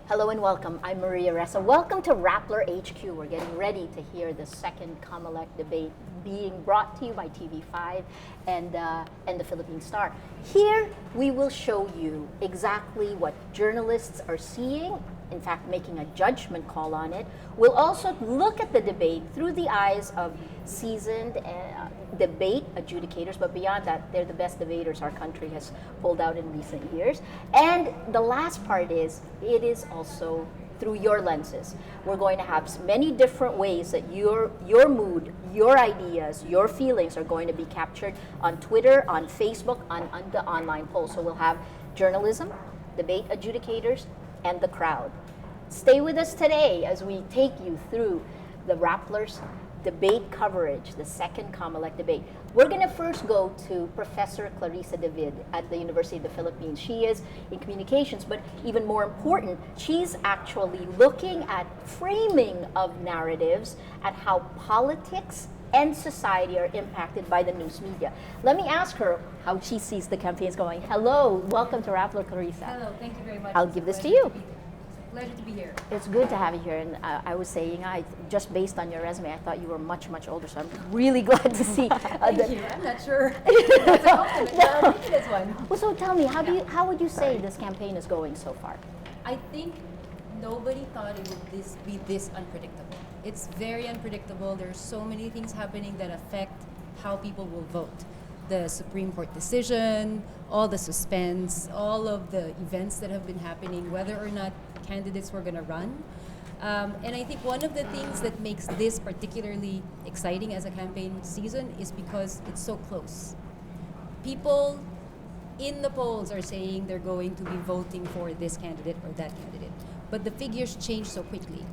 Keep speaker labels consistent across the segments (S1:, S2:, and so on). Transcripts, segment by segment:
S1: Hello and welcome. I'm Maria Ressa. Welcome to Rappler HQ. We're getting ready to hear the second COMELEC debate being brought to you by TV5 and the Philippine Star. Here, we will show you exactly what journalists are seeing, in fact, making a judgment call on it. We'll also look at the debate through the eyes of seasoned debate adjudicators, but beyond that, they're the best debaters our country has pulled out in recent years. And the last part is, it is also through your lenses. We're going to have many different ways that your mood, your ideas, your feelings are going to be captured on Twitter, on Facebook, on the online poll. So we'll have journalism, debate adjudicators, and the crowd. Stay with us today as we take you through the Rappler's debate coverage, the second COMELEC debate. We're going to first go to Professor Clarissa David at the University of the Philippines. She is in communications, but even more important, she's actually looking at framing of narratives at how politics and society are impacted by the news media. Let me ask her how she sees the campaigns going. Hello, welcome to Rappler, Clarissa.
S2: Hello, thank you very much.
S1: I'll give this to you.
S2: Pleasure to be here.
S1: It's good to have you here, and I was saying, just based on your resume, I thought you were much, much older, so I'm really glad to see.
S2: Thank you. I'm not sure if that's a compliment, but I'll take this one.
S1: Well, so tell me, how would you say this campaign is going so far?
S2: I think nobody thought it would be this unpredictable. It's very unpredictable. There's so many things happening that affect how people will vote. The Supreme Court decision, all the suspense, all of the events that have been happening, whether or not candidates were going to run. And I think one of the things that makes this particularly exciting as a campaign season is because it's so close. People in the polls are saying they're going to be voting for this candidate or that candidate. But the figures change so quickly,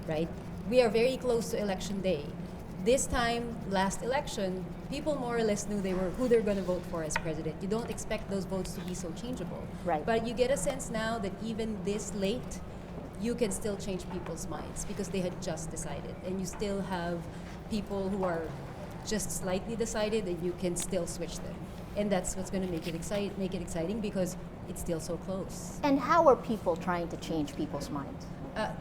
S2: right? We are very close to election day. This time, last election, people more or less knew who they're going to vote for as president. You don't expect those votes to be so changeable.
S1: Right.
S2: But you get a sense now that even this late, you can still change people's minds because they had just decided. And you still have people who are just slightly decided, and you can still switch them. And that's what's going to make it exciting because it's still so close.
S1: And how are people trying to change people's minds?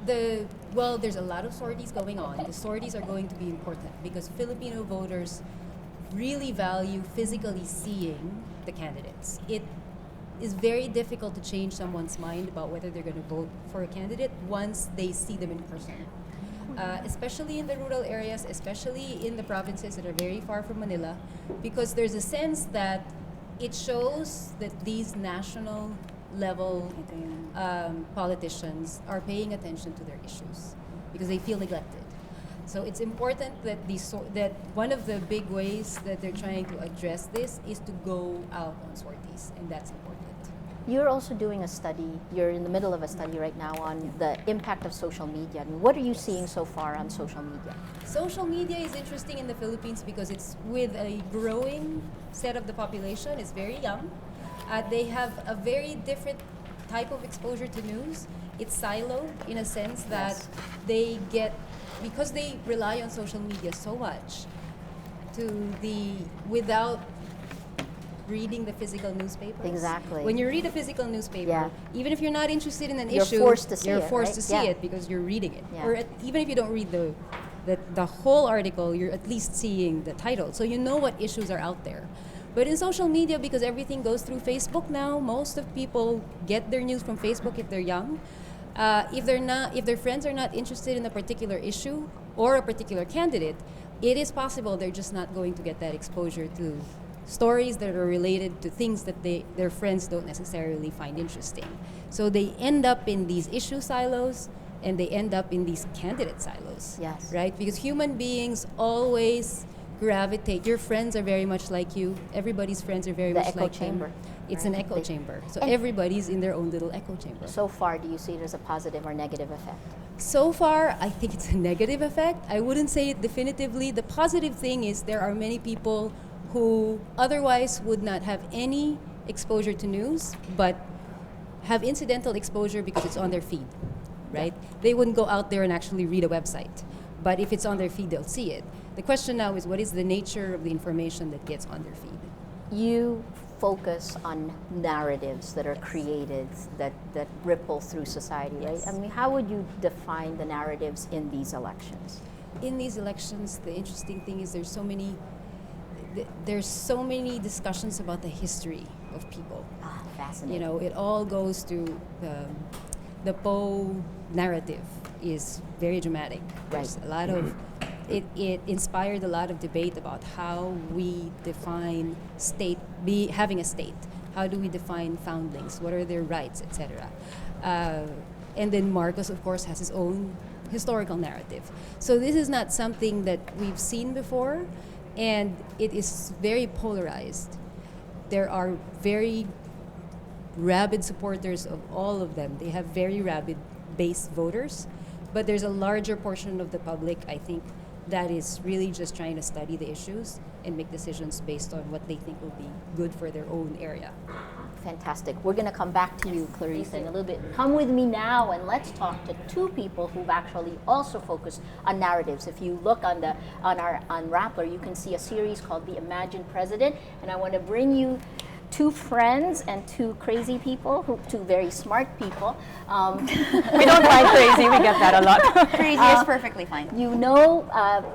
S2: There's a lot of sorties going on. The sorties are going to be important because Filipino voters really value physically seeing the candidates. It is very difficult to change someone's mind about whether they're going to vote for a candidate once they see them in person. Especially in the rural areas, especially in the provinces that are very far from Manila, because there's a sense that it shows that these national level politicians are paying attention to their issues because they feel neglected. So it's important that that one of the big ways that they're trying to address this is to go out on sorties, and that's important.
S1: You're also doing a study, you're in the middle of a study right now on the impact of social media. I mean, what are you seeing so far on social media?
S2: Social media is interesting in the Philippines because it's with a growing set of the population. It's very young. They have a very different type of exposure to news. It's siloed in a sense that they get, because they rely on social media so much, without reading the physical newspapers.
S1: Exactly.
S2: When you read a physical newspaper, even if you're not interested in an issue,
S1: you're forced to see
S2: it because you're reading it. Or even if you don't read the whole article, you're at least seeing the title, so you know what issues are out there. But in social media, because everything goes through Facebook now, most of people get their news from Facebook if they're young. If their friends are not interested in a particular issue or a particular candidate, it is possible they're just not going to get that exposure to stories that are related to things that their friends don't necessarily find interesting. So they end up in these issue silos, and they end up in these candidate silos.
S1: Yes.
S2: Right? Because human beings always gravitate. Your friends are very much like you. Everybody's friends are very much like them.
S1: The echo chamber.
S2: It's an echo chamber. So everybody's in their own little echo chamber.
S1: So far, do you see it as a positive or negative effect?
S2: So far, I think it's a negative effect. I wouldn't say it definitively. The positive thing is there are many people who otherwise would not have any exposure to news, but have incidental exposure because it's on their feed, right? They wouldn't go out there and actually read a website. But if it's on their feed, they'll see it. The question now is, what is the nature of the information that gets on their feed?
S1: You focus on narratives that are created that ripple through society, right?
S2: Yes.
S1: I mean, how would you define the narratives in these elections?
S2: In these elections, the interesting thing is there's so many discussions about the history of people.
S1: Ah, fascinating.
S2: You know, it all goes to the Poe narrative is very dramatic. There's
S1: Right.
S2: a lot of it inspired a lot of debate about how we define having a state. How do we define foundlings? What are their rights, etc. And then Marcos, of course, has his own historical narrative. So this is not something that we've seen before, and it is very polarized. There are very rabid supporters of all of them. They have very rabid base voters, but there's a larger portion of the public, I think, that is really just trying to study the issues and make decisions based on what they think will be good for their own area.
S1: Fantastic. We're going to come back to you, Clarissa, in a little bit. Come with me now and let's talk to two people who've actually also focused on narratives. If you look on Rappler, you can see a series called The Imagined President, and I want to bring you two friends and two crazy people, two very smart people.
S3: We don't mind crazy, we get that a lot.
S4: Crazy is perfectly fine.
S1: You know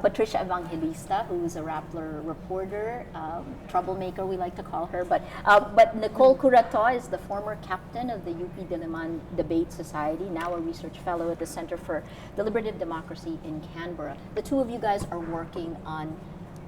S1: Patricia Evangelista, who's a Rappler reporter, troublemaker we like to call her, but Nicole Curato is the former captain of the UP Diliman Debate Society, now a research fellow at the Center for Deliberative Democracy in Canberra. The two of you guys are working on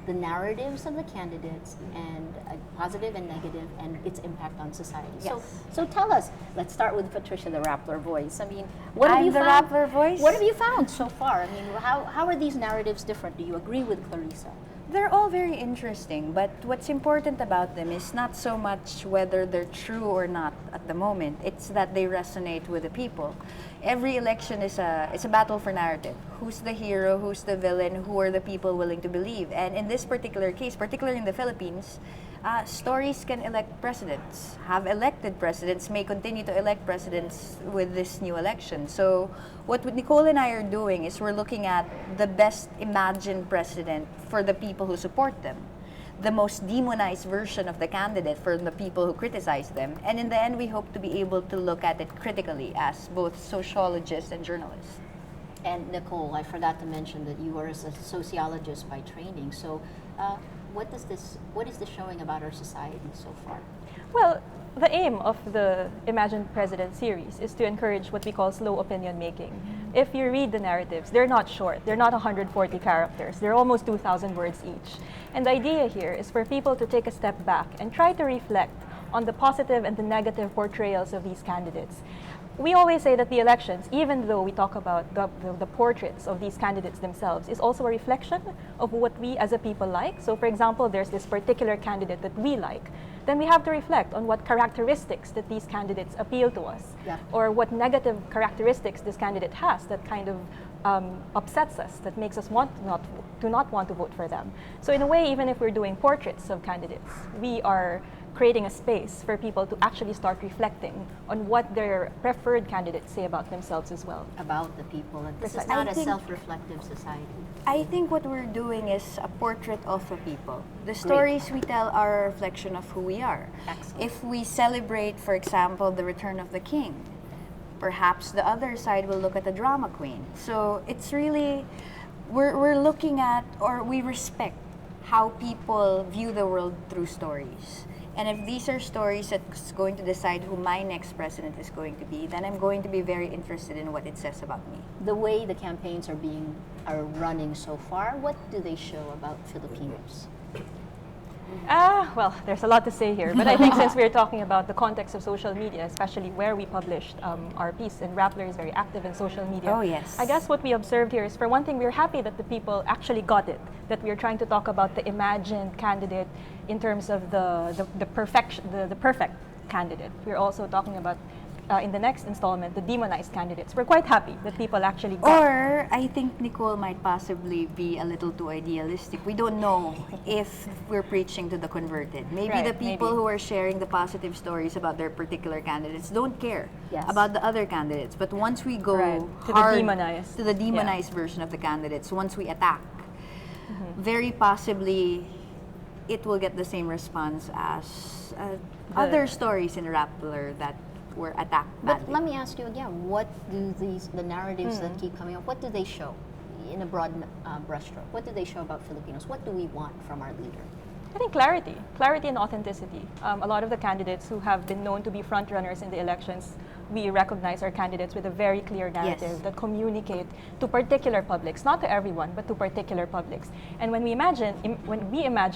S1: the narratives of the candidates, and positive and negative, and its impact on society.
S4: Yes.
S1: So tell us. Let's start with Patricia, the Rappler voice. I mean, what have
S4: I'm
S1: you
S4: the
S1: found?
S4: Rappler voice?
S1: What have you found so far? I mean, how are these narratives different? Do you agree with Clarissa?
S4: They're all very interesting, but what's important about them is not so much whether they're true or not at the moment. It's that they resonate with the people. Every election is a battle for narrative. Who's the hero? Who's the villain? Who are the people willing to believe? And in this particular case, particularly in the Philippines, stories can elect presidents. Have elected presidents may continue to elect presidents with this new election. So what Nicole and I are doing is we're looking at the best imagined president for the people who support them, the most demonized version of the candidate for the people who criticize them. And in the end, we hope to be able to look at it critically as both sociologists and journalists.
S1: And Nicole, I forgot to mention that you are a sociologist by training. So what is this showing about our society so far?
S3: Well, the aim of the Imagined President series is to encourage what we call slow opinion making. If you read the narratives, they're not short. They're not 140 characters. They're almost 2,000 words each. And the idea here is for people to take a step back and try to reflect on the positive and the negative portrayals of these candidates. We always say that the elections, even though we talk about the portraits of these candidates themselves, is also a reflection of what we as a people like. So for example, there's this particular candidate that we like. Then we have to reflect on what characteristics that these candidates appeal to us,
S1: Yeah.
S3: or what negative characteristics this candidate has that kind of upsets us, that makes us not want to vote for them. So in a way, even if we're doing portraits of candidates, we are creating a space for people to actually start reflecting on what their preferred candidates say about themselves as well.
S1: About the people. And this is
S3: Precisely.
S1: not
S4: I
S1: a
S4: think-
S1: self-reflective society.
S4: I think what we're doing is a portrait of the people. The stories we tell are a reflection of who we are.
S1: Excellent.
S4: If we celebrate, for example, the return of the king, perhaps the other side will look at the drama queen. So it's really, we're looking at, or we respect how people view the world through stories. And if these are stories that's going to decide who my next president is going to be, then I'm going to be very interested in what it says about me.
S1: The way the campaigns are running so far, what do they show about Filipinos?
S3: Well, there's a lot to say here, but I think since we're talking about the context of social media, especially where we published our piece, and Rappler is very active in social media.
S4: Oh, yes.
S3: I guess what we observed here is, for one thing, we're happy that the people actually got it, that we're trying to talk about the imagined candidate in terms of the perfect candidate. We're also talking about, in the next installment, the demonized candidates. We're quite happy that people actually got it.
S4: Or I think Nicole might possibly be a little too idealistic. We don't know if we're preaching to the converted. Maybe
S3: Right,
S4: the people
S3: maybe.
S4: who are sharing the positive stories about their particular candidates don't care
S1: Yes.
S4: about the other candidates. But once we go
S3: Right, to the
S4: hard
S3: demonized.
S4: to the demonized version of the candidates, once we attack, very possibly it will get the same response as other stories in Rappler that were attacked
S1: But
S4: badly.
S1: let me ask you again, what do the narratives that keep coming up, what do they show in a broad brushstroke? What do they show about Filipinos? What do we want from our leader?
S3: I think clarity and authenticity. A lot of the candidates who have been known to be front runners in the elections, we recognize are candidates with a very clear narrative
S4: Yes.
S3: that communicate to particular publics, not to everyone, but to particular publics. And when we imagine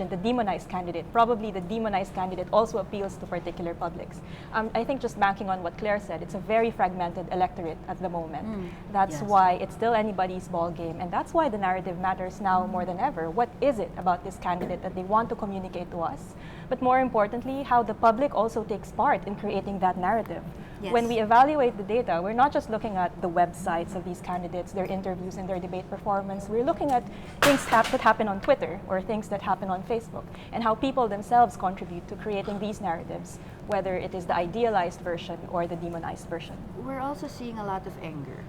S3: the demonized candidate, probably the demonized candidate also appeals to particular publics. I think just banking on what Claire said, it's a very fragmented electorate at the moment. That's
S1: Yes.
S3: why it's still anybody's ball game, and that's why the narrative matters now more than ever. What is it about this candidate that they want to communicate to us? But more importantly, how the public also takes part in creating that narrative.
S4: Yes.
S3: When we evaluate the data, we're not just looking at the websites of these candidates, their interviews and their debate performance. We're looking at things that happen on Twitter or things that happen on Facebook, and how people themselves contribute to creating these narratives, whether it is the idealized version or the demonized version.
S4: We're also seeing a lot of anger.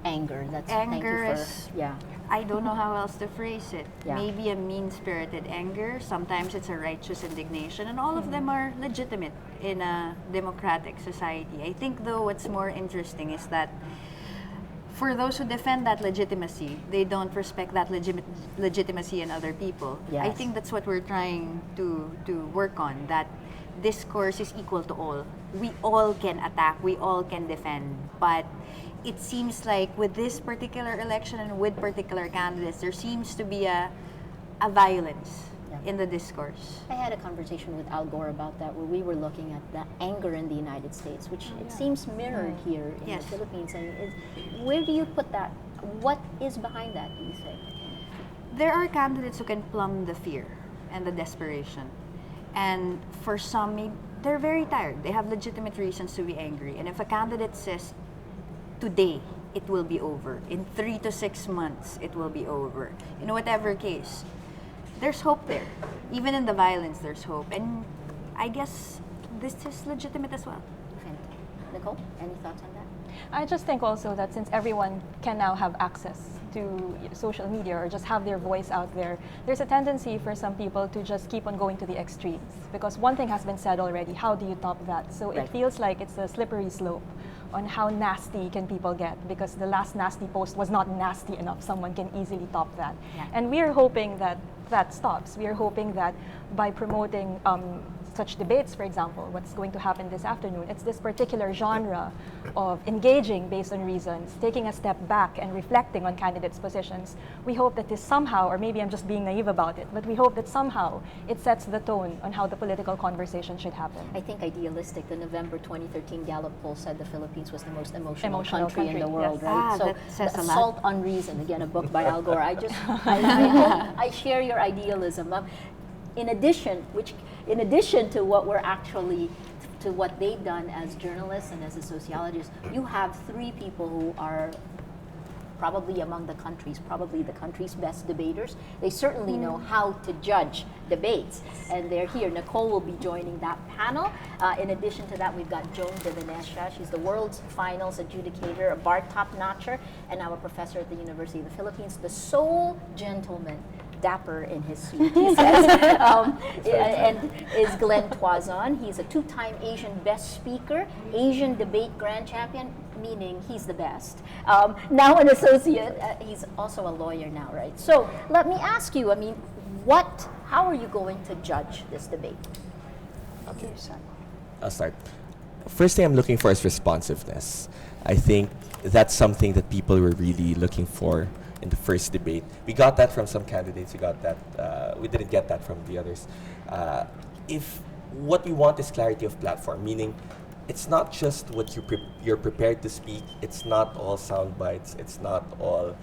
S1: Anger, thank
S4: Anger
S1: you for,
S4: is-
S1: yeah.
S4: I don't know how else to phrase it.
S1: Yeah.
S4: Maybe a mean-spirited anger. Sometimes it's a righteous indignation, and all of them are legitimate in a democratic society. I think, though, what's more interesting is that for those who defend that legitimacy, they don't respect that legitimacy in other people. I
S1: Yes.
S4: think that's what we're trying to work on, that discourse is equal to all. We all can attack, we all can defend, but it seems like with this particular election and with particular candidates, there seems to be a violence
S1: Yeah.
S4: in the discourse.
S1: I had a conversation with Al Gore about that, where we were looking at the anger in the United States, which it seems mirrored here in
S4: Yes.
S1: the Philippines. And where do you put that? What is behind that, do you think?
S4: There are candidates who can plumb the fear and the desperation. And for some, they're very tired. They have legitimate reasons to be angry. And if a candidate says, today, it will be over. In 3 to 6 months, it will be over. In whatever case, there's hope there. Even in the violence, there's hope. And I guess this is legitimate as well.
S1: Fantastic. Nicole, any thoughts on that?
S3: I just think also that since everyone can now have access to social media or just have their voice out there, there's a tendency for some people to just keep on going to the extremes. Because one thing has been said already, how do you top that? So
S1: Right.
S3: it feels like it's a slippery slope on how nasty can people get, because the last nasty post was not nasty enough. Someone can easily top that.
S1: Yeah.
S3: And we're hoping that that stops. We are hoping that by promoting such debates, for example, what's going to happen this afternoon, it's this particular genre of engaging based on reasons, taking a step back and reflecting on candidates' positions. We hope that this somehow, or maybe I'm just being naive about it, but we hope that somehow it sets the tone on how the political conversation should happen.
S1: I think idealistic. The November 2013 Gallup poll said the Philippines was the most emotional
S3: Emotional
S1: country in the
S3: country,
S1: world,
S3: yes.
S1: right?
S4: That says
S1: the
S4: a lot.
S1: Assault on Reason, again, a book by Al Gore. I hope I share your idealism. In addition to what we're actually, to what they've done as journalists and as a sociologist, you have 3 people who are probably probably the country's best debaters. They certainly know how to judge debates, and they're here. Nicole will be joining that panel. In addition to that, we've got Joan De Venecia. She's the world's finals adjudicator, a bar top-notcher, and now a professor at the University of the Philippines, the sole gentleman, dapper in his suit, he says, and is Glenn Toison. He's a 2-time Asian Best Speaker, Asian Debate Grand Champion, meaning he's the best. Now an associate, he's also a lawyer now, right? So let me ask you, how are you going to judge this debate?
S5: Okay. I'll start. First thing I'm looking for is responsiveness. I think that's something that people were really looking for in the first debate. We got that from some candidates. We didn't get that from the others. If what we want is clarity of platform, meaning it's not just what you're prepared to speak. It's not all sound bites. It's not all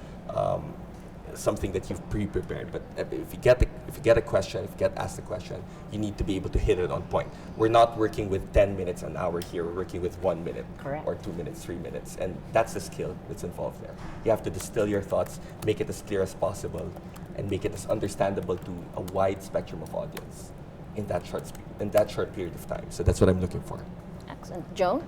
S5: something that you've pre-prepared. But if you get a question, if you get asked a question, you need to be able to hit it on point. We're not working with 10 minutes an hour here. We're working with 1 minute,
S1: Correct.
S5: or 2 minutes, 3 minutes, and that's the skill that's involved there. You have to distill your thoughts, make it as clear as possible, and make it as understandable to a wide spectrum of audience in that short period of time. So that's what I'm looking for.
S1: Excellent. Joan?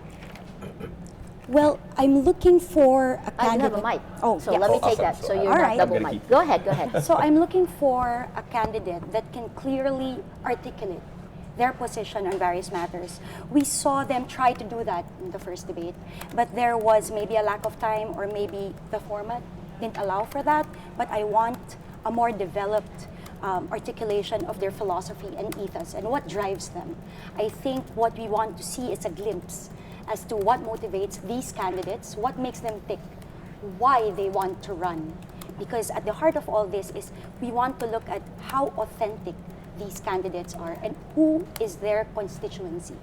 S6: Well, I'm looking for a
S1: I do
S6: candidate.
S1: have a mic.
S6: Oh,
S1: so
S6: yeah.
S1: let me take
S5: Awesome.
S1: that. So you're
S6: All
S1: not
S6: right.
S1: double
S5: I'm gonna
S1: mic.
S5: keep-
S1: Go ahead. Go ahead.
S6: So I'm looking for a candidate that can clearly articulate their position on various matters. We saw them try to do that in the first debate, but there was maybe a lack of time or maybe the format didn't allow for that. But I want a more developed articulation of their philosophy and ethos and what drives them. I think what we want to see is a glimpse as to what motivates these candidates, what makes them tick, why they want to run. Because at the heart of all this is we want to look at how authentic these candidates are and who is their constituency.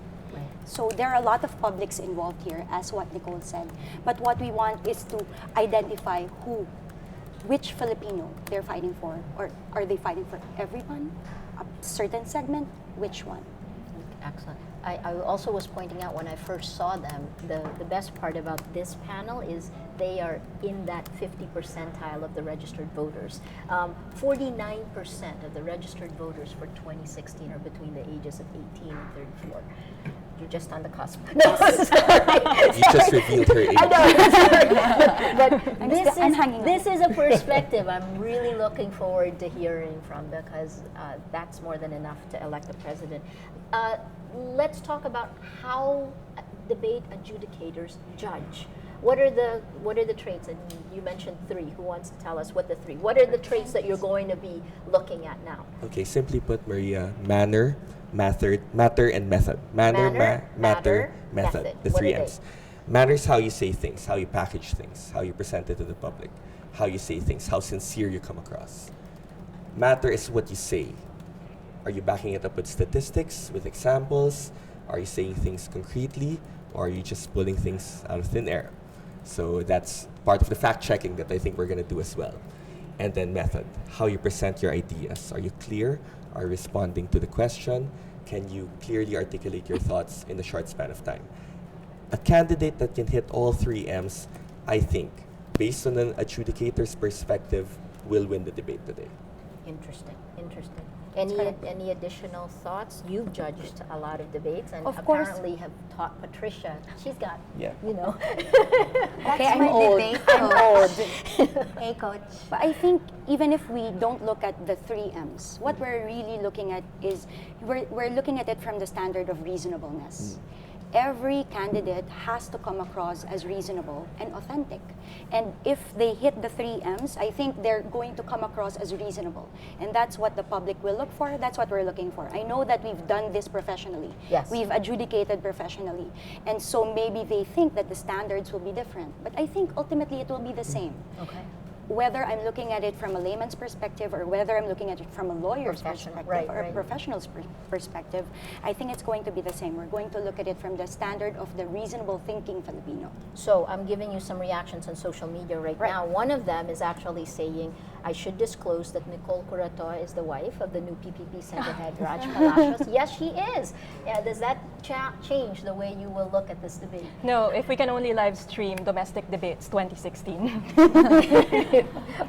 S6: So there are a lot of publics involved here, as what Nicole said. But what we want is to identify which Filipino they're fighting for. Or are they fighting for everyone? A certain segment? Which one?
S1: Excellent. I also was pointing out when I first saw them, the best part about this panel is they are in that 50 percentile of the registered voters. 49% of the registered voters for 2016 are between the ages of 18 and 34. You're just on the cusp. No, sorry.
S5: You just revealed her age.
S1: I know. But
S6: I'm hanging on.
S1: this is a perspective I'm really looking forward to hearing from, because that's more than enough to elect a president. Let's talk about how debate adjudicators judge. What are the traits? And you mentioned three. Who wants to tell us what the three? What are the traits that you're going to be looking at now?
S5: Okay, simply put, Maria, matter, and method.
S1: Matter,
S5: Matter,
S1: method.
S5: The
S1: What
S5: three
S1: are they?
S5: M's. Matter is how you say things, how you package things, how you present it to the public, how you say things, how sincere you come across. Matter is what you say. Are you backing it up with statistics, with examples? Are you saying things concretely? Or are you just pulling things out of thin air? So that's part of the fact checking that I think we're going to do as well. And then method, how you present your ideas. Are you clear? Are you responding to the question? Can you clearly articulate your thoughts in a short span of time? A candidate that can hit all three M's, I think, based on an adjudicator's perspective, will win the debate today.
S1: Interesting. Any additional thoughts? You've judged a lot of debates and
S6: Of course.
S1: apparently have taught Patricia. She's got,
S5: Yeah.
S1: you know.
S6: Okay,
S4: I'm old.
S6: I'm old.
S4: Hey, coach.
S6: But I think even if we don't look at the three M's, what we're really looking at is we're looking at it from the standard of reasonableness. Every candidate has to come across as reasonable and authentic. And if they hit the three M's, I think they're going to come across as reasonable. And that's what the public will look for. That's what we're looking for. I know that we've done this professionally.
S1: Yes.
S6: We've adjudicated professionally. And so maybe they think that the standards will be different. But I think ultimately it will be the same.
S1: Okay.
S6: Whether I'm looking at it from a layman's perspective or whether I'm looking at it from a lawyer's
S1: Professional,
S6: perspective or
S1: right.
S6: a professional's perspective, I think it's going to be the same. We're going to look at it from the standard of the reasonable thinking Filipino.
S1: So I'm giving you some reactions on social media right
S6: Right.
S1: now. One of them is actually saying, I should disclose that Nicole Curato is the wife of the new PPP Center head, Raj Palacios. Yes, she is. Yeah, does that change the way you will look at this debate?
S3: No, if we can only live stream domestic debates 2016.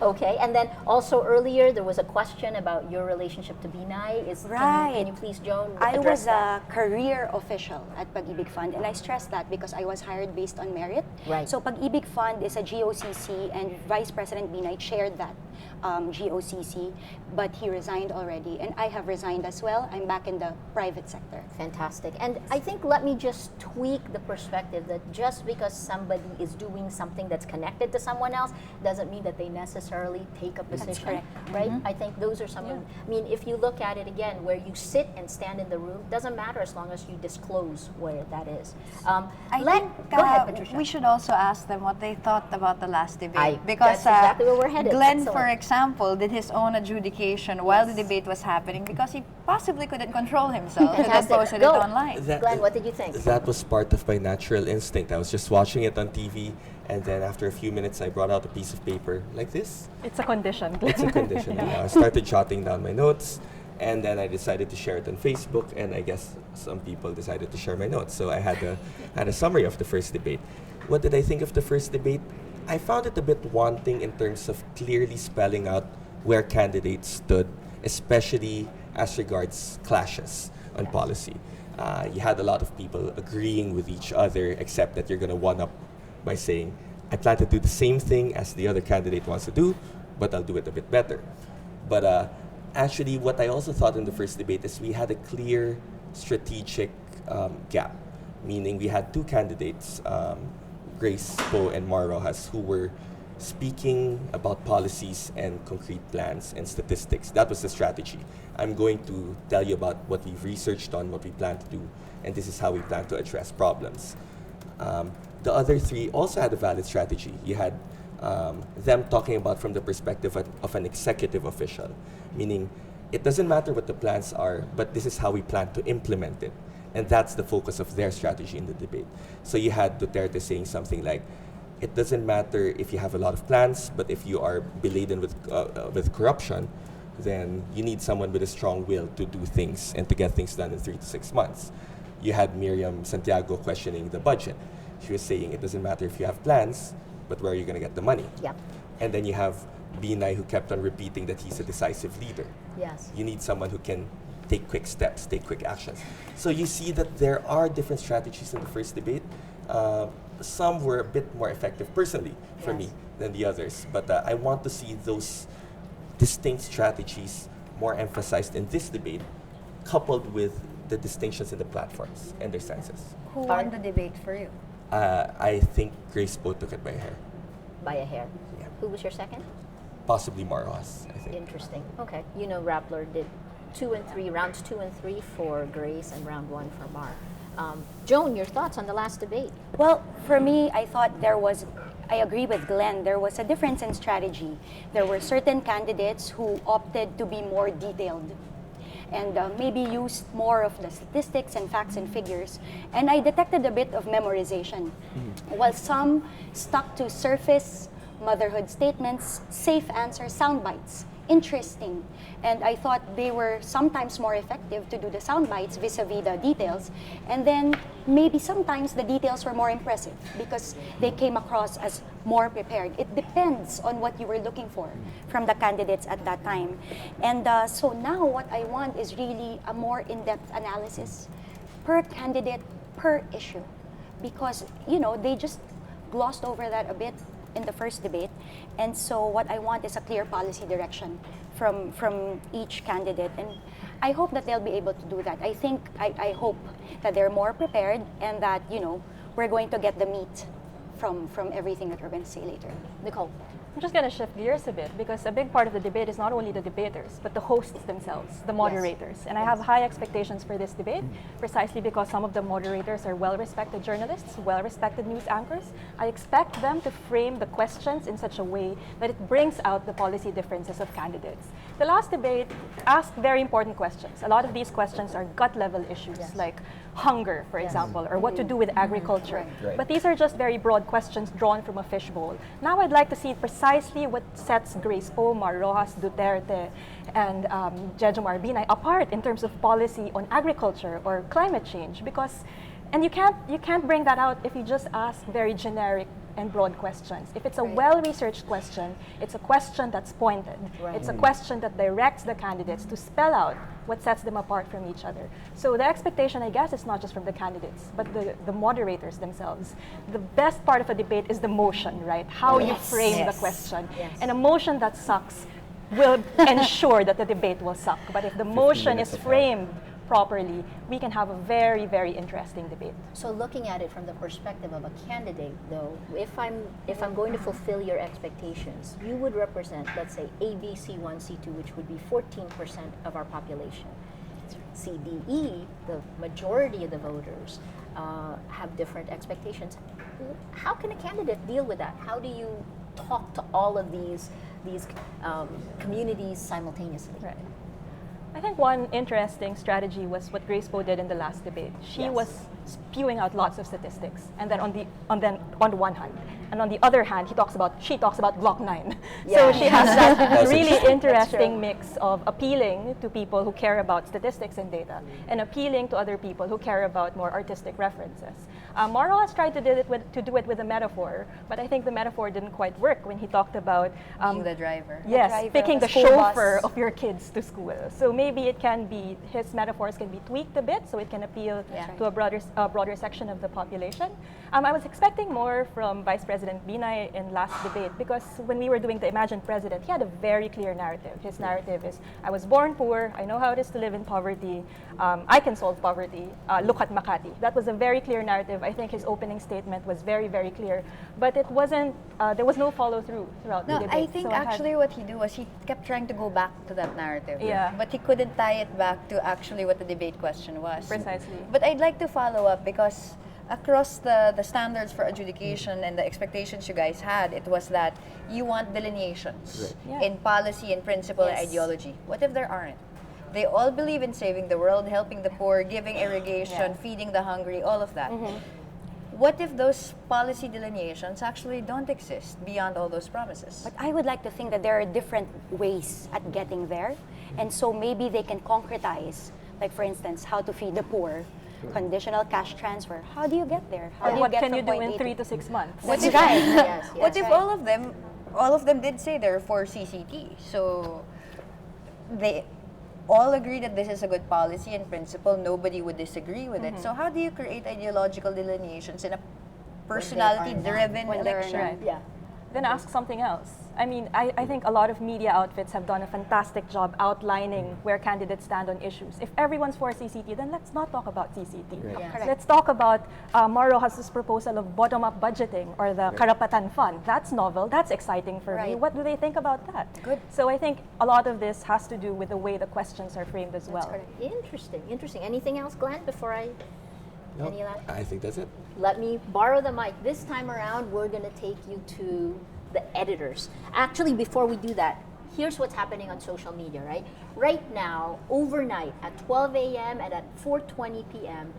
S1: Okay, and then also earlier there was a question about your relationship to Binay. Can
S6: Right.
S1: you please, Joan,
S6: I
S1: address
S6: was
S1: that?
S6: a career official at Pag-ibig Fund, and I stress that because I was hired based on merit.
S1: Right.
S6: So Pag-ibig Fund is a GOCC, and Vice President Binay chaired that GOCC, but he resigned already, and I have resigned as well. I'm back in the private sector.
S1: Fantastic. And I think let me just tweak the perspective that just because somebody is doing something that's connected to someone else doesn't mean that they necessarily take a position.
S6: correct.
S1: Right? I think those are some of, I mean, if you look at it again, where you sit and stand in the room, doesn't matter as long as you disclose where that is.
S4: I think
S1: go ahead, Patricia.
S4: we should also ask them what they thought about the last debate.
S1: That's exactly where we're headed.
S4: Glenn,
S1: Excellent.
S4: for example, did his own adjudication while the debate was happening because he possibly couldn't control himself and then
S1: Fantastic.
S4: posted
S1: Go.
S4: it online.
S1: Glenn, what did you think?
S5: That was part of my natural instinct. I was just watching it on TV, and then after a few minutes, I brought out a piece of paper like this.
S3: It's a condition.
S5: It's a condition. Yeah. I started jotting down my notes, and then I decided to share it on Facebook, and I guess some people decided to share my notes. So I had a summary of the first debate. What did I think of the first debate? I found it a bit wanting in terms of clearly spelling out where candidates stood, especially as regards clashes on policy. You had a lot of people agreeing with each other, except that you're going to one-up by saying, I plan to do the same thing as the other candidate wants to do, but I'll do it a bit better. But actually, what I also thought in the first debate is we had a clear strategic gap, meaning we had two candidates, Grace Poe and Mar Rojas, who were speaking about policies and concrete plans and statistics. That was the strategy. I'm going to tell you about what we've researched on, what we plan to do, and this is how we plan to address problems. The other three also had a valid strategy. You had them talking about from the perspective of an executive official, meaning it doesn't matter what the plans are, but this is how we plan to implement it. And that's the focus of their strategy in the debate. So you had Duterte saying something like, it doesn't matter if you have a lot of plans, but if you are beladen with corruption, then you need someone with a strong will to do things and to get things done in 3 to 6 months. You had Miriam Santiago questioning the budget. She was saying it doesn't matter if you have plans, but where are you going to get the money?
S1: Yep.
S5: And then you have Binay, who kept on repeating that he's a decisive leader.
S1: Yes.
S5: You need someone who can take quick steps, take quick actions. So you see that there are different strategies in the first debate. Some were a bit more effective personally for
S1: Yes.
S5: me than the others, but I want to see those distinct strategies more emphasized in this debate, coupled with the distinctions in the platforms and their senses.
S4: Who won the debate for you?
S5: I think Grace Poe took it by a hair.
S1: By a hair.
S5: Yeah.
S1: Who was your second?
S5: Possibly Mar Rojas, I think.
S1: Interesting. Okay. You know, Rappler did rounds 2 and 3 for Grace and round 1 for Mar. Joan, your thoughts on the last debate?
S6: Well, for me, I thought I agree with Glenn, there was a difference in strategy. There were certain candidates who opted to be more detailed and maybe used more of the statistics and facts and figures. And I detected a bit of memorization. While some stuck to surface motherhood statements, safe answers, sound bites. Interesting. And I thought they were sometimes more effective to do the sound bites vis-a-vis the details. And then maybe sometimes the details were more impressive because they came across as more prepared. It depends on what you were looking for from the candidates at that time. And so now what I want is really a more in-depth analysis per candidate, per issue. Because, you know, they just glossed over that a bit in the first debate. And so what I want is a clear policy direction from each candidate. And I hope that they'll be able to do that. I hope that they're more prepared and that, you know, we're going to get the meat from everything that we're going to say later.
S1: Nicole.
S3: I'm just going to shift gears a bit because a big part of the debate is not only the debaters, but the hosts themselves, the moderators. And I have high expectations for this debate precisely because some of the moderators are well-respected journalists, well-respected news anchors. I expect them to frame the questions in such a way that it brings out the policy differences of candidates. The last debate asked very important questions. A lot of these questions are gut-level issues like hunger, for example, or what to do with agriculture.
S5: Right.
S3: But these are just very broad questions drawn from a fishbowl. Now I'd like to see precisely what sets Grace Poe, Mar Rojas, Duterte, and Jejomar Binay apart in terms of policy on agriculture or climate change. And you can't bring that out if you just ask very generic and broad questions. If it's a well-researched question, it's a question that's pointed. It's a question that directs the candidates to spell out what sets them apart from each other. So the expectation, I guess, is not just from the candidates, but the moderators themselves. The best part of a debate is the motion, right? How you frame the question. And a motion that sucks will ensure that the debate will suck. But if the motion is framed properly, we can have a very, very interesting debate.
S1: So looking at it from the perspective of a candidate, though, if I'm going to fulfill your expectations, you would represent, let's say, A, B, C1, C2, which would be 14% of our population. C, D, E, the majority of the voters, have different expectations. How can a candidate deal with that? How do you talk to all of these communities simultaneously?
S3: Right. I think one interesting strategy was what Grace Poe did in the last debate. She was spewing out lots of statistics, and then on the one hand, and on the other hand, she talks about Glock 9. So she has that really interesting mix of appealing to people who care about statistics and data, and appealing to other people who care about more artistic references. Maro has tried to do it with a metaphor, but I think the metaphor didn't quite work when he talked about
S4: Being the driver.
S3: yes,
S6: driver
S3: picking
S6: of
S3: the
S6: a school bus.
S3: chauffeur of your kids to school. So maybe it can be, his metaphors can be tweaked a bit so it can appeal
S4: Yeah.
S3: to a broader section of the population. I was expecting more from Vice President Binay in last debate because when we were doing the Imagined President, he had a very clear narrative. His narrative is, I was born poor, I know how it is to live in poverty, I can solve poverty, look at Makati. That was a very clear narrative. I think his opening statement was very, very clear, but it wasn't, there was no follow through throughout the
S4: No,
S3: debate.
S4: I think
S3: So I had-
S4: actually what he did was he kept trying to go back to that narrative.
S3: Yeah.
S4: But he couldn't tie it back to actually what the debate question was.
S3: Precisely.
S4: But I'd like to follow up because across the standards for adjudication and the expectations you guys had, it was that you want delineations
S3: Right.
S4: in policy and principle and
S1: Yes.
S4: ideology. What if there aren't? They all believe in saving the world, helping the poor, giving irrigation, feeding the hungry, all of that. What if those policy delineations actually don't exist beyond all those promises?
S6: But I would like to think that there are different ways at getting there. And so maybe they can concretize, like for instance, how to feed the poor, conditional cash transfer. How do you get there? How do
S3: Or
S6: you
S3: what
S6: get
S3: can
S6: from
S3: you do
S6: point
S3: in
S6: A to-
S3: 3 to 6 months?
S6: That's
S4: if-
S6: right.
S1: Yes,
S4: What
S1: yes.
S4: if all of them did say they're for CCT? So they all agree that this is a good policy and principle. Nobody would disagree with it. So how do you create ideological delineations in a personality-driven
S6: When there are
S4: election?
S3: Right.
S1: Yeah.
S3: Then ask something else. I mean, I think a lot of media outfits have done a fantastic job outlining where candidates stand on issues. If everyone's for CCT, then let's not talk about CCT.
S5: Right.
S1: Yeah.
S6: Correct.
S3: Let's talk about Maro has this proposal of bottom-up budgeting or the Karapatan Fund. That's novel. That's exciting for me.
S6: Right.
S3: What do they think about that?
S4: Good.
S3: So I think a lot of this has to do with the way the questions are framed as well.
S6: correct.
S1: Interesting, interesting. Anything else, Glenn, before I...
S5: No,
S1: Any last?
S5: I think that's it.
S1: Let me borrow the mic. This time around, we're going to take you to the editors. Actually, before we do that, here's what's happening on social media, right? Right now, overnight, at 12 a.m. and at 4:20 p.m.,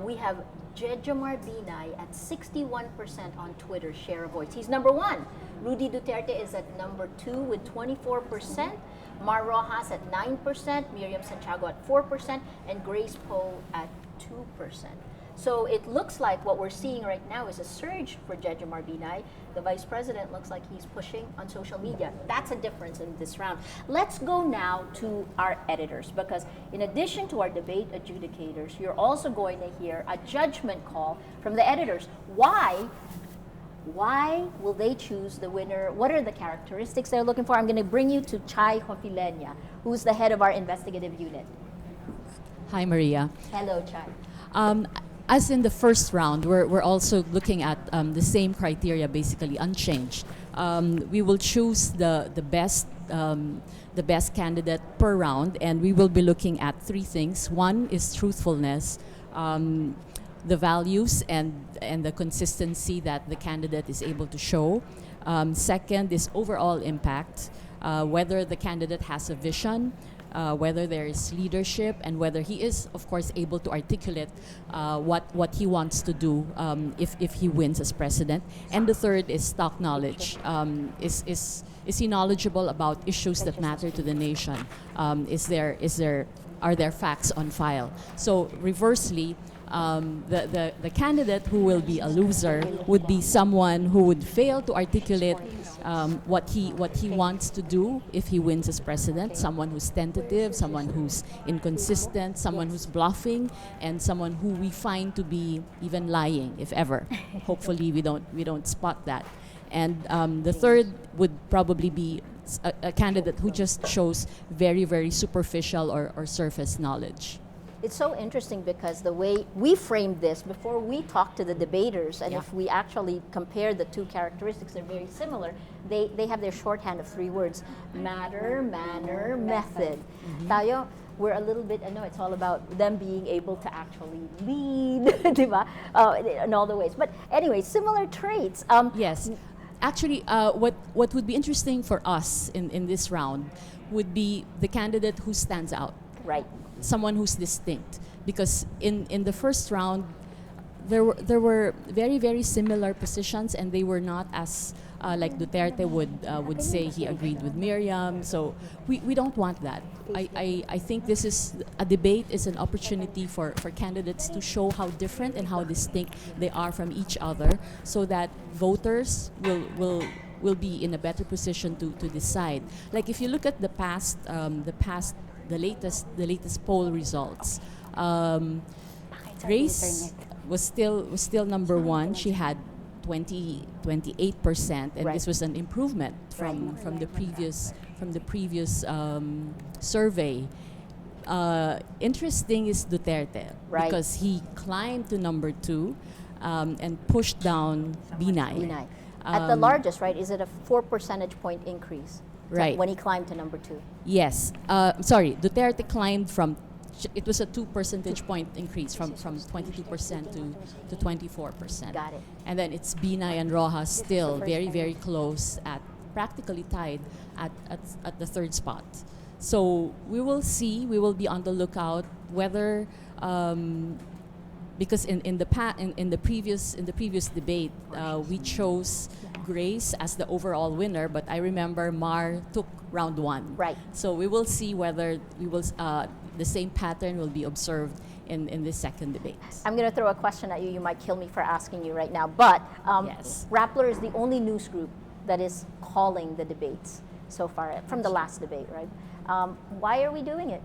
S1: we have Jejomar Binay at 61% on Twitter share of voice. He's number one. Rudy Duterte is at number 2 with 24%. Mar Rojas at 9%, Miriam Santiago at 4%, and Grace Poe at 2%. So it looks like what we're seeing right now is a surge for Jejomar Binay. The vice president looks like he's pushing on social media. That's a difference in this round. Let's go now to our editors, because in addition to our debate adjudicators, you're also going to hear a judgment call from the editors. Why will they choose the winner? What are the characteristics they're looking for? I'm going to bring you to Chai Hofilenya, who's the head of our investigative unit.
S7: Hi, Maria.
S1: Hello, Chai.
S7: As in the first round, we're also looking at the same criteria, basically unchanged. We will choose the best candidate per round, and we will be looking at 3 things. One is truthfulness, the values and the consistency that the candidate is able to show. Second is overall impact, whether the candidate has a vision, whether there is leadership, and whether he is, of course, able to articulate what he wants to do if he wins as president. And the third is stock knowledge. Is he knowledgeable about issues that matter to the nation? Are there facts on file? So reversely, the candidate who will be a loser would be someone who would fail to articulate what he wants to do if he wins as president. Someone who's tentative, someone who's inconsistent, someone who's bluffing, and someone who we find to be even lying, if ever. Hopefully, we don't spot that. And the third would probably be a candidate who just shows very, very superficial or surface knowledge.
S1: It's so interesting because the way we framed this before we talked to the debaters, and
S7: Yeah.
S1: if we actually compare the 2 characteristics, they're very similar. They have their shorthand of 3 words: matter, manner, method. Tayo, we're a little bit, I know it's all about them being able to actually lead, diba? In all the ways. But anyway, similar traits.
S7: Yes. Actually, what would be interesting for us in this round would be the candidate who stands out,
S1: Right.
S7: someone who's distinct. Because in the first round, there were very very similar positions, and they were not as like Duterte would say he agreed with Miriam. So we don't want that. I think this is a debate is an opportunity for candidates to show how different and how distinct they are from each other, so that voters will be in a better position to decide. Like if you look at the latest poll results, Grace was still number one. She had 28%, and
S1: Right.
S7: this was an improvement from the previous survey. Interesting is Duterte,
S1: Right.
S7: because he climbed to number two and pushed down Binay.
S1: Binay. At the largest, right? Is it a 4 percentage point increase?
S7: Right.
S1: When he climbed to number 2.
S7: Yes. Sorry, Duterte climbed it was a 2 percentage point increase from 22% to 24%.
S1: Got it.
S7: And then it's Binay and Rojas still very, very close, at practically tied at the third spot. So we will see, we will be on the lookout whether, because in the previous debate, we chose Grace as the overall winner, but I remember Mar took round one.
S1: Right.
S7: So we will see whether the same pattern will be observed in the second debate.
S1: I'm going to throw a question at you. You might kill me for asking you right now. But
S7: Yes.
S1: Rappler is the only news group that is calling the debates so far from the last debate, right? Why are we doing it?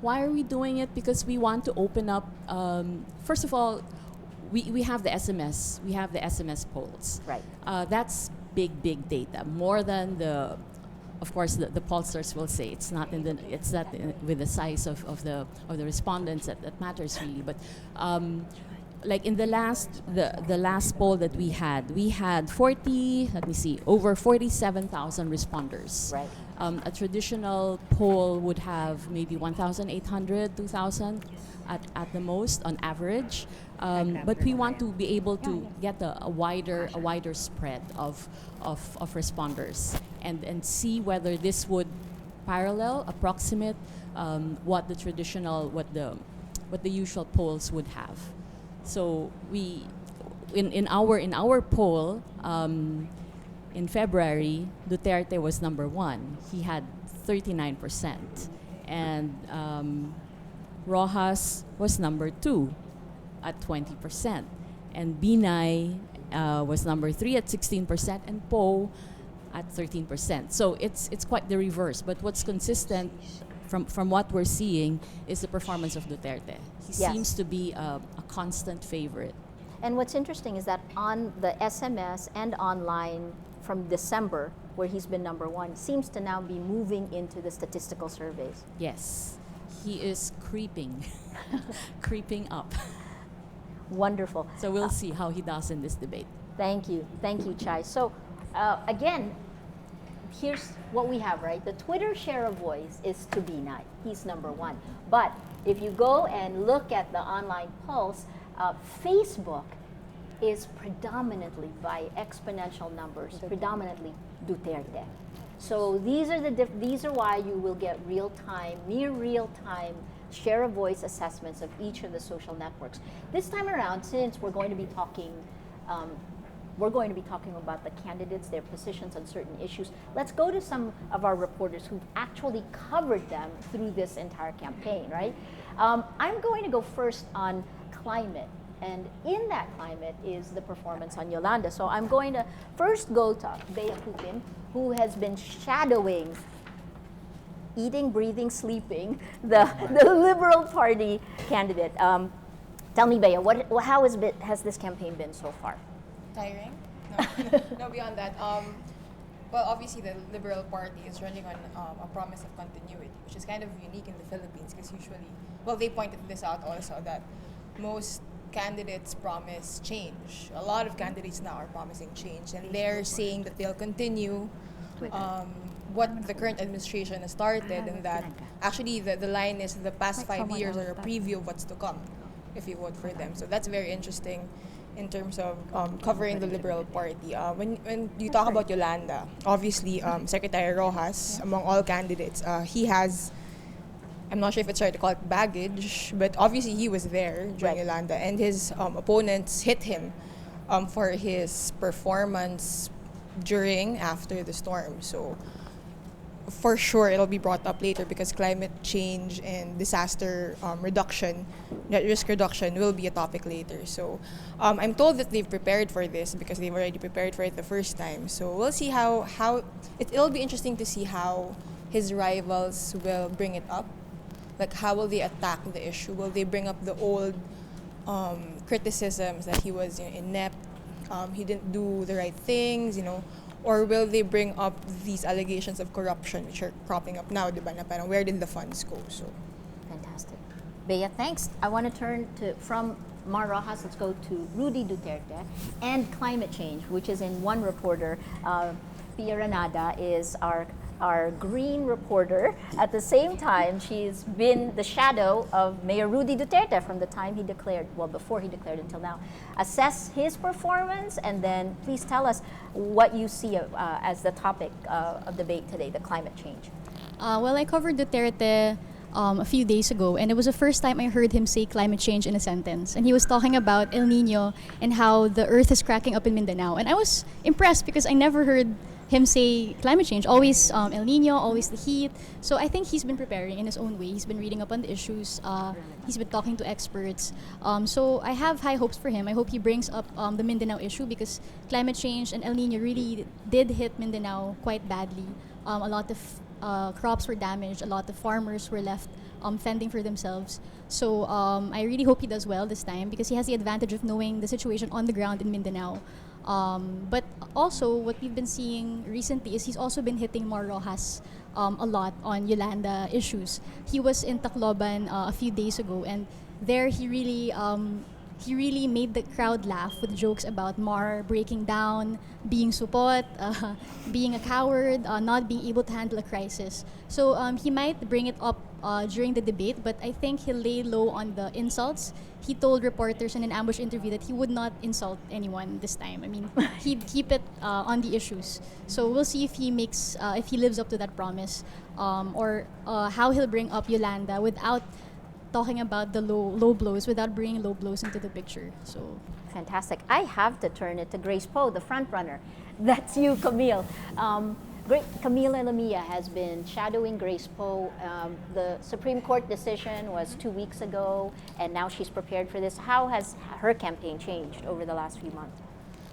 S7: Why are we doing it? Because we want to open up. First of all, we have the SMS. We have the SMS polls.
S1: Right.
S7: That's big data. More than of course, the pollsters will say it's not with the size of the respondents that matters really. But like in the last poll that we had over 47,000 responders.
S1: Right.
S7: A traditional poll would have maybe 1,800, 2,000 at the most on average. But we want to be able to get a wider spread of responders and see whether this would approximate what the usual polls would have. So we in our poll in February, Duterte was number one. He had 39%, and Rojas was number two at 20%, and Binay was number three at 16%, and Poe at 13%. So it's quite the reverse. But what's consistent from what we're seeing is the performance of Duterte. He
S1: Yes.
S7: seems to be a constant favorite.
S1: And what's interesting is that on the SMS and online from December, where he's been number one, seems to now be moving into the statistical surveys.
S7: Yes, he is creeping up.
S1: Wonderful.
S7: So we'll see how he does in this debate.
S1: Thank you, Chai. So again, here's what we have, right? The Twitter share of voice is to Binay. He's number one. But if you go and look at the online polls, Facebook is predominantly by exponential numbers, predominantly Duterte. So these are why you will get near real-time share of voice assessments of each of the social networks. This time around, since we're going to be talking about the candidates, their positions on certain issues, let's go to some of our reporters who've actually covered them through this entire campaign, right? I'm going to go first on climate. And in that climate is the performance on Yolanda. So I'm going to first go to Bea Cupim, who has been shadowing, eating, breathing, sleeping, the Liberal Party candidate. Tell me, Bea, how has this campaign been so far?
S8: Tiring? No, beyond that. Well, obviously the Liberal Party is running on a promise of continuity, which is kind of unique in the Philippines because usually, well, they pointed this out also, that most candidates promise change. A lot of candidates now are promising change, and they're saying that they'll continue what the current administration has started, and that actually the line is the past 5 years are a preview of what's to come if you vote for them. So that's very interesting in terms of covering the Liberal Party. When you talk about Yolanda, obviously Secretary Rojas, among all candidates, he has I'm not sure if it's right to call it baggage, but obviously he was there during
S1: Right.
S8: Yolanda, and his opponents hit him for his performance after the storm. So for sure it'll be brought up later because climate change and disaster reduction, net risk reduction will be a topic later. So I'm told that they've prepared for this because they've already prepared for it the first time. So we'll see how it'll be interesting to see how his rivals will bring it up. Like, how will they attack the issue? Will they bring up the old criticisms that he was inept, he didn't do the right things, or will they bring up these allegations of corruption which are cropping up now, diba, na parang where did the funds go? So
S1: Fantastic. Bea, thanks. I want to turn from Mar Rojas, let's go to Rudy Duterte and climate change, which is in one reporter. Pia Ranada is our green reporter. At the same time, she's been the shadow of Mayor Rudy Duterte from the time he declared, before he declared until now. Assess his performance, and then please tell us what you see as the topic of debate today, the climate change.
S9: Well, I covered Duterte a few days ago, and it was the first time I heard him say climate change in a sentence. And he was talking about El Nino and how the earth is cracking up in Mindanao. And I was impressed because I never heard him say climate change. Always El Nino, always the heat. So I think he's been preparing in his own way. He's been reading up on the issues. He's been talking to experts. So I have high hopes for him. I hope he brings up the Mindanao issue because climate change and El Nino really did hit Mindanao quite badly. A lot of crops were damaged. A lot of farmers were left fending for themselves. So I really hope he does well this time because he has the advantage of knowing the situation on the ground in Mindanao. But also, what we've been seeing recently is he's also been hitting Mar Rojas a lot on Yolanda issues. He was in Tacloban a few days ago, and there he really made the crowd laugh with jokes about Mar breaking down, being supot, being a coward, not being able to handle a crisis. So he might bring it up during the debate, but I think he'll lay low on the insults. He told reporters in an ambush interview that he would not insult anyone this time. I mean, he'd keep it on the issues. So we'll see if he lives up to that promise, or how he'll bring up Yolanda without talking about the low blows, without bringing low blows into the picture. So
S1: Fantastic. I have to turn it to Grace Poe, the front runner. That's you, Camille. Camila Lamia has been shadowing Grace Poe. The Supreme Court decision was 2 weeks ago, and now she's prepared for this. How has her campaign changed over the last few months?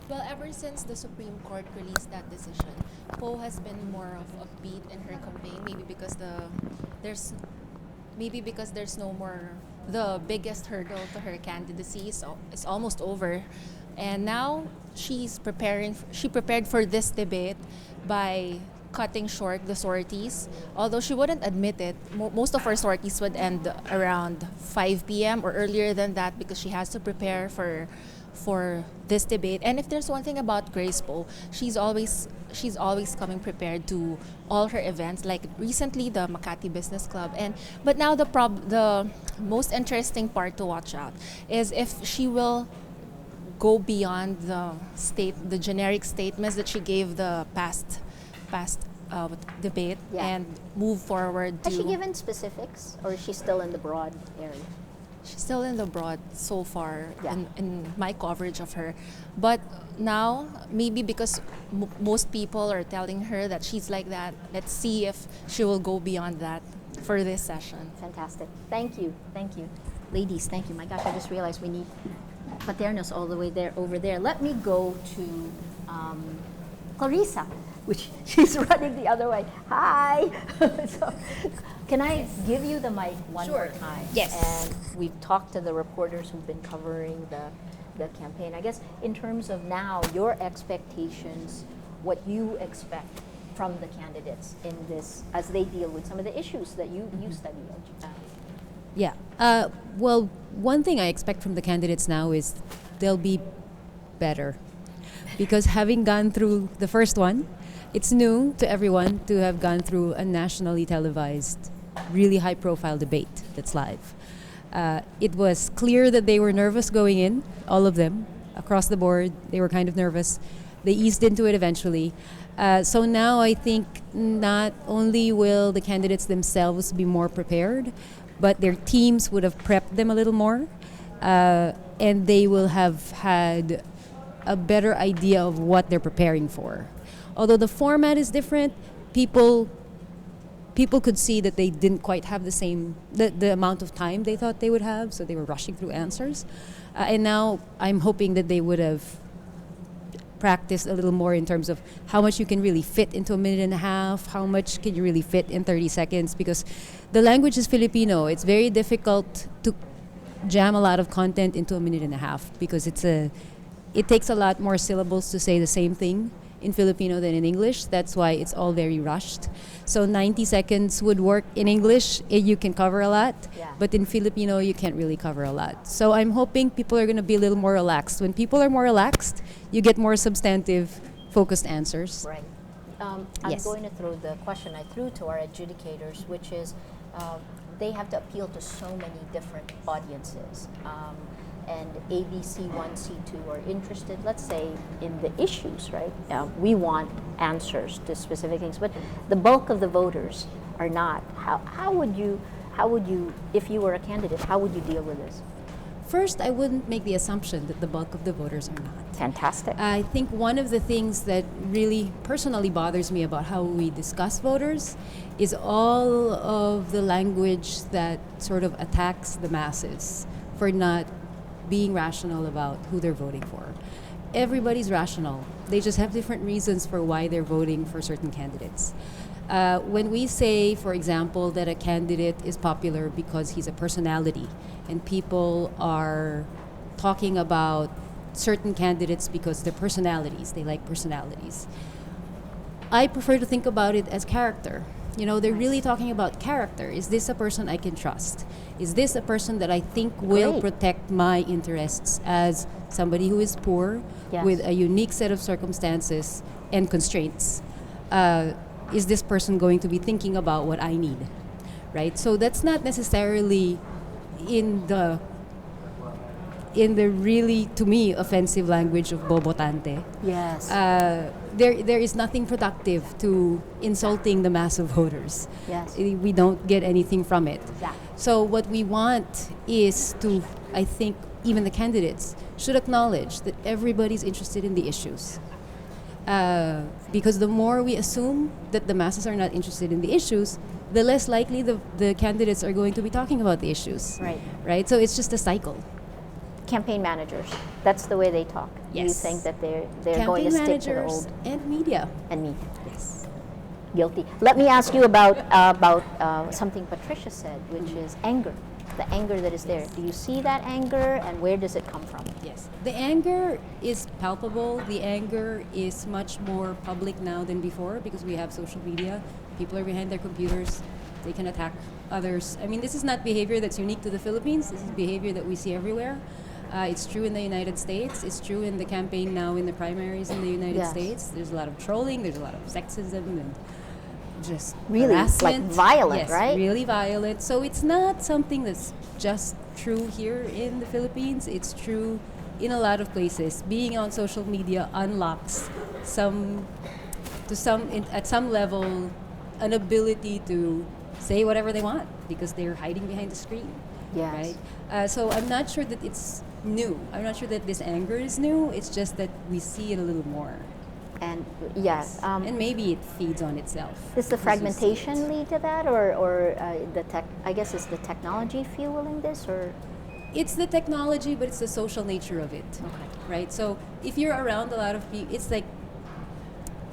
S2: Well, ever since the Supreme Court released that decision, Poe has been more of upbeat in her campaign. Maybe because there's no more, the biggest hurdle to her candidacy is almost over. And now she prepared for this debate by cutting short the sorties. Although she wouldn't admit it, most of her sorties would end around 5 p.m. or earlier than that because she has to prepare for this debate. And if there's one thing about Grace Poe, she's always coming prepared to all her events, like recently the Makati Business Club. But now the most interesting part to watch out is if she will go beyond the generic statements that she gave the past debate,
S1: Yeah.
S2: and move forward to.
S1: Has she given specifics, or is she still in the broad area?
S2: She's still in the broad so far
S1: Yeah.
S2: in my coverage of her. But now, maybe because most people are telling her that she's like that, let's see if she will go beyond that for this session.
S1: Fantastic. Thank you. Ladies, thank you. My gosh, I just realized we need Paternos all the way over there. Let me go to Clarissa, which she's running the other way. Hi. So, can I give you the mic one more time?
S8: Yes.
S1: And we've talked to the reporters who've been covering the campaign. I guess in terms of now, your expectations, what you expect from the candidates in this, as they deal with some of the issues that you study.
S10: Yeah. Well, one thing I expect from the candidates now is they'll be better. Because having gone through the first one, it's new to everyone to have gone through a nationally televised, really high-profile debate that's live. It was clear that they were nervous going in, all of them, across the board. They were kind of nervous. They eased into it eventually. So now I think not only will the candidates themselves be more prepared, but their teams would have prepped them a little more, and they will have had a better idea of what they're preparing for. Although the format is different, people could see that they didn't quite have the amount of time they thought they would have, so they were rushing through answers. And now I'm hoping that they would have practiced a little more in terms of how much you can really fit into a minute and a half, how much can you really fit in 30 seconds, because the language is Filipino. It's very difficult to jam a lot of content into a minute and a half because it takes a lot more syllables to say the same thing in Filipino than in English. That's why it's all very rushed. So 90 seconds would work in English. You can cover a lot, but in Filipino, you can't really cover a lot. So I'm hoping people are going to be a little more relaxed. When people are more relaxed, you get more substantive, focused answers.
S1: Right.
S10: Yes.
S1: I'm going to throw the question I threw to our adjudicators, which is they have to appeal to so many different audiences. And ABC1, C2 are interested, let's say, in the issues, right? We want answers to specific things, but the bulk of the voters are not. How would you, if you were a candidate, how would you deal with this?
S10: First, I wouldn't make the assumption that the bulk of the voters are not.
S1: Fantastic.
S10: I think one of the things that really personally bothers me about how we discuss voters is all of the language that sort of attacks the masses for not being rational about who they're voting for. Everybody's rational. They just have different reasons for why they're voting for certain candidates. When we say, for example, that a candidate is popular because he's a personality, and people are talking about certain candidates because they're personalities, they like personalities, I prefer to think about it as character. You know, they're really talking about character. Is this a person I can trust? Is this a person that I think will protect my interests as somebody who is poor with a unique set of circumstances and constraints? Is this person going to be thinking about what I need? Right? So that's not necessarily in the really, to me, offensive language of bobotante.
S1: Yes.
S10: There is nothing productive to insulting the mass of voters.
S1: Yes.
S10: We don't get anything from it.
S1: Yeah.
S10: So what we want is to, I think, even the candidates should acknowledge that everybody's interested in the issues. Because the more we assume that the masses are not interested in the issues, the less likely the candidates are going to be talking about the issues.
S1: Right.
S10: Right? So it's just a cycle.
S1: Campaign managers, that's the way they talk.
S10: Yes.
S1: You think that they're
S10: Campaign
S1: going to stick to the
S10: managers
S1: old
S10: and media.
S1: and media.
S10: Yes.
S1: Guilty. Let me ask you about something Patricia said, which is anger. The anger that is there. Do you see that anger, and where does it come from?
S10: Yes. The anger is palpable. The anger is much more public now than before because we have social media. People are behind their computers. They can attack others. I mean, this is not behavior that's unique to the Philippines. This is behavior that we see everywhere. It's true in the United States. It's true in the campaign now in the primaries in the United States. There's a lot of trolling. There's a lot of sexism and just
S1: Really,
S10: harassment.
S1: like violent,
S10: yes,
S1: right?
S10: Really violent. So it's not something that's just true here in the Philippines. It's true in a lot of places. Being on social media unlocks at some level an ability to say whatever they want because they're hiding behind the screen.
S1: Yes.
S10: Right? So I'm not sure that it's new. I'm not sure that this anger is new. It's just that we see it a little more.
S1: And yes.
S10: And maybe it feeds on itself.
S1: Does the
S10: as we see
S1: fragmentation
S10: it.
S1: lead to that, or the tech? I guess is the technology fueling this, or
S10: It's the technology, but it's the social nature of it.
S1: Okay.
S10: Right? So if you're around a lot of people, it's like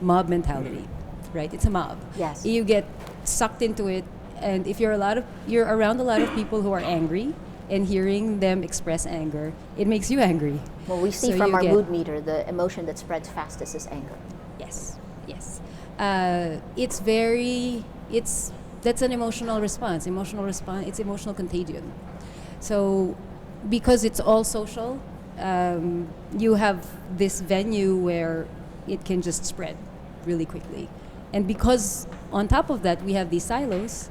S10: mob mentality, right? It's a mob.
S1: Yes.
S10: You get sucked into it, and if you're around a lot of people who are angry and hearing them express anger, it makes you angry.
S1: well, we see
S10: So
S1: from
S10: you
S1: our
S10: get-
S1: mood meter the emotion that spreads fastest is anger.
S10: Yes, yes. That's an emotional response. It's emotional contagion. So, because it's all social, you have this venue where it can just spread really quickly. And because on top of that, we have these silos,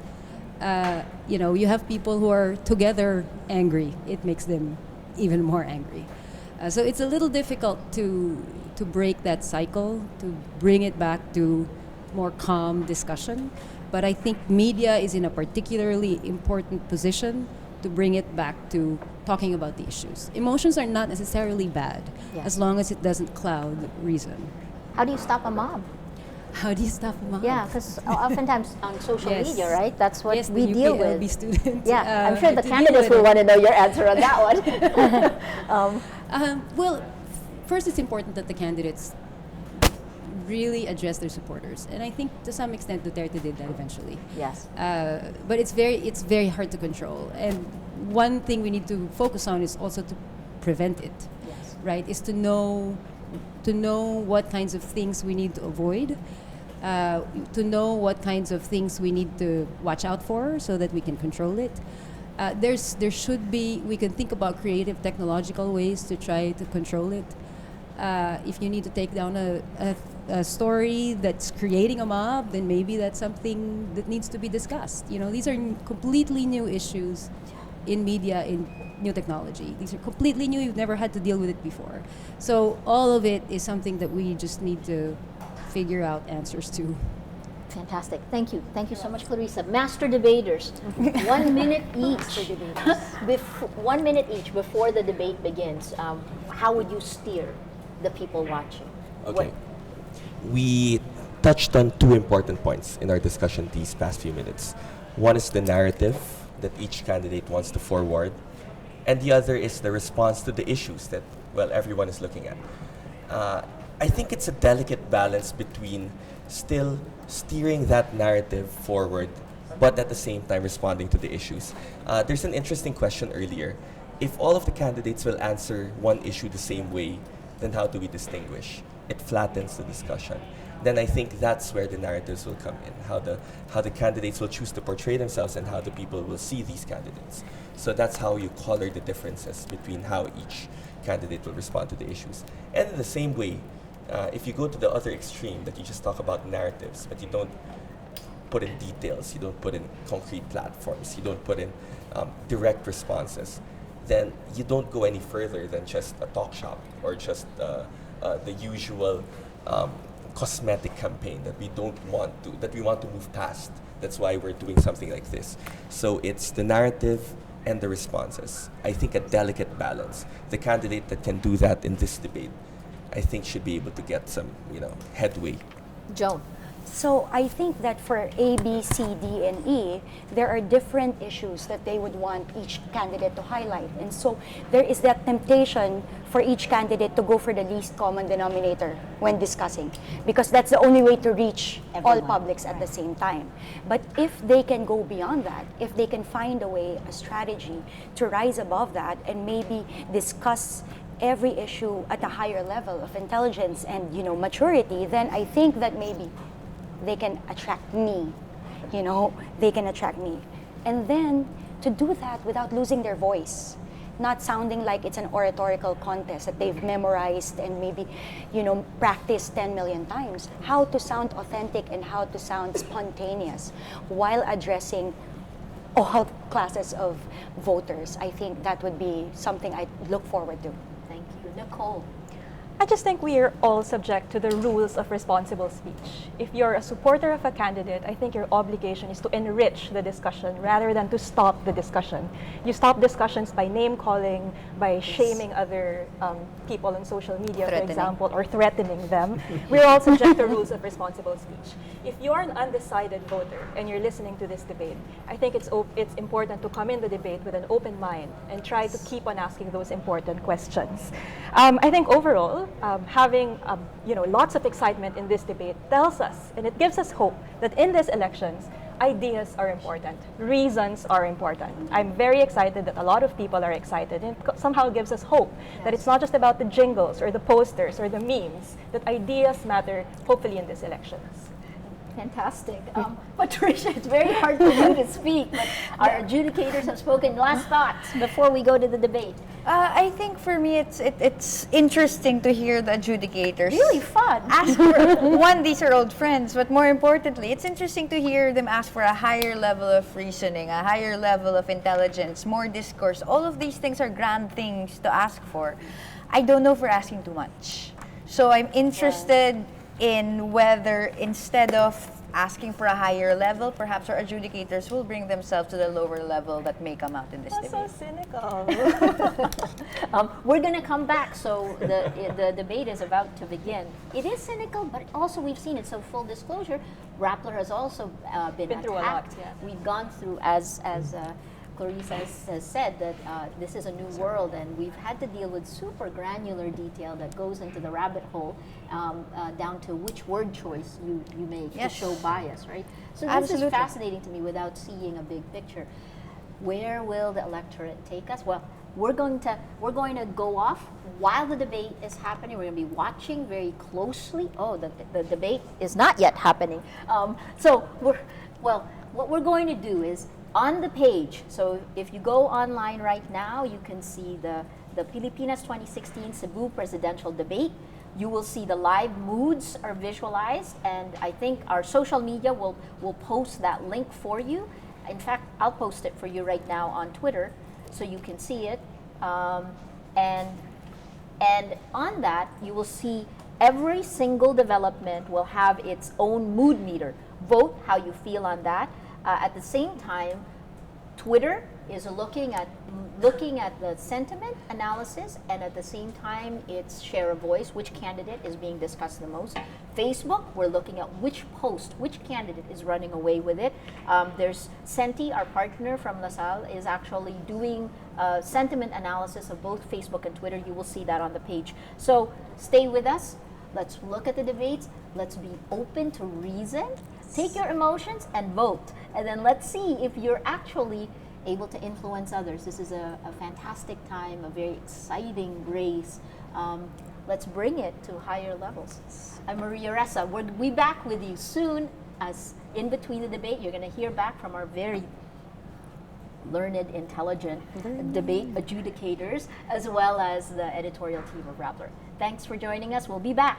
S10: you have people who are together angry. It makes them even more angry. So it's a little difficult to to break that cycle, to bring it back to more calm discussion. But I think media is in a particularly important position to bring it back to talking about the issues. Emotions are not necessarily bad,
S1: Yeah.
S10: as long as it doesn't cloud reason.
S1: How do you stop a mob?
S10: How do you stop a mob?
S1: Yeah, because oftentimes on social
S10: Yes.
S1: media, right? That's what
S10: Yes,
S1: we
S10: the
S1: deal
S10: UPLB
S1: with.
S10: student.
S1: Yeah, I'm sure
S10: had
S1: the
S10: to deal
S1: candidates
S10: with
S1: will
S10: it.
S1: want to know your answer on that one.
S10: Well, first it's important that the candidates really address their supporters, and I think to some extent Duterte did that eventually.
S1: Yes.
S10: But it's very hard to control, and one thing we need to focus on is also to prevent it.
S1: Yes.
S10: Right? Is to know what kinds of things we need to avoid. To know what kinds of things we need to watch out for so that we can control it. There should be, we can think about creative technological ways to try to control it. If you need to take down a story that's creating a mob, then maybe that's something that needs to be discussed. You know, these are completely new issues in media, in new technology. These are completely new, you've never had to deal with it before. So all of it is something that we just need to figure out answers to.
S1: Fantastic. Thank you. Thank you so much, Clarissa. Master debaters, 1 minute each. 1 minute each before the debate begins. How would you steer the people watching?
S5: Okay. We touched on two important points in our discussion these past few minutes. One is the narrative that each candidate wants to forward, and the other is the response to the issues that, well, everyone is looking at. I think it's a delicate balance between still steering that narrative forward, but at the same time responding to the issues. There's an interesting question earlier. If all of the candidates will answer one issue the same way, then how do we distinguish? It flattens the discussion. Then I think that's where the narratives will come in, how the candidates will choose to portray themselves and how the people will see these candidates. So that's how you color the differences between how each candidate will respond to the issues. And in the same way, if you go to the other extreme, that you just talk about narratives, but you don't put in details, you don't put in concrete platforms, you don't put in direct responses, then you don't go any further than just a talk shop or just the usual cosmetic campaign that we want to move past. That's why we're doing something like this. So it's the narrative and the responses. I think a delicate balance. The candidate that can do that in this debate, I think, should be able to get some, headway.
S1: Joan.
S6: So I think that for A, B, C, D, and E, there are different issues that they would want each candidate to highlight. And so there is that temptation for each candidate to go for the least common denominator when discussing, because that's the only way to reach all publics at the same time. But if they can go beyond that, if they can find a way, a strategy to rise above that and maybe discuss every issue at a higher level of intelligence and maturity, then I think that maybe they can attract me, they can attract me. And then to do that without losing their voice, not sounding like it's an oratorical contest that they've memorized and maybe, practiced 10 million times. How to sound authentic and how to sound spontaneous while addressing all classes of voters. I think that would be something I look forward to.
S1: Thank you. Nicole.
S3: I just think we are all subject to the rules of responsible speech. If you're a supporter of a candidate, I think your obligation is to enrich the discussion rather than to stop the discussion. You stop discussions by name calling, by shaming other people on social media, for example, or threatening them. We're all subject to rules of responsible speech. If you're an undecided voter and you're listening to this debate, I think it's important to come in the debate with an open mind and try to keep on asking those important questions. I think overall, having lots of excitement in this debate tells us, and it gives us hope, that in these elections, ideas are important, reasons are important. I'm very excited that a lot of people are excited, and it somehow gives us hope that it's not just about the jingles or the posters or the memes, that ideas matter, hopefully, in these elections.
S1: Fantastic. Patricia, it's very hard for you to speak, but our adjudicators have spoken. Last thoughts before we go to the debate.
S4: I think for me, it's interesting to hear the adjudicators.
S1: Really fun.
S4: Ask for one, these are old friends, but more importantly, it's interesting to hear them ask for a higher level of reasoning, a higher level of intelligence, more discourse. All of these things are grand things to ask for. I don't know if we're asking too much. So I'm interested in whether instead of asking for a higher level, perhaps our adjudicators will bring themselves to the lower level that may come out in this
S3: That's so
S4: debate.
S3: cynical.
S1: We're going to come back, so the debate is about to begin. It is cynical, but also we've seen it. So full disclosure, Rappler has also been
S3: through a lot,
S1: attacked.
S3: yeah.
S1: We've gone through, as Clarissa has said, that this is a new world, and we've had to deal with super granular detail that goes into the rabbit hole, down to which word choice you make
S4: Yes.
S1: to show bias, right? So this
S4: Absolutely.
S1: is fascinating to me without seeing a big picture. Where will the electorate take us? Well, we're going to go off while the debate is happening. We're going to be watching very closely. Oh, the debate is not yet happening. What we're going to do is on the page. So if you go online right now, you can see the Pilipinas 2016 Cebu presidential debate. You will see the live moods are visualized, and I think our social media will post that link for you. In fact, I'll post it for you right now on Twitter, so you can see it. And on that, you will see every single development will have its own mood meter. Vote how you feel on that. At the same time, Twitter is looking at the sentiment analysis, and at the same time, it's share of voice, which candidate is being discussed the most. Facebook, we're looking at which post, which candidate is running away with it. There's Senti, our partner from LaSalle, is actually doing sentiment analysis of both Facebook and Twitter. You will see that on the page. So stay with us. Let's look at the debates. Let's be open to reason. Take your emotions and vote. And then let's see if you're actually able to influence others. This is a fantastic time, a very exciting race. Let's bring it to higher levels. I'm Maria Ressa. We'll be back with you soon. As in between the debate, you're going to hear back from our very learned, intelligent debate adjudicators, as well as the editorial team of Rappler. Thanks for joining us. We'll be back.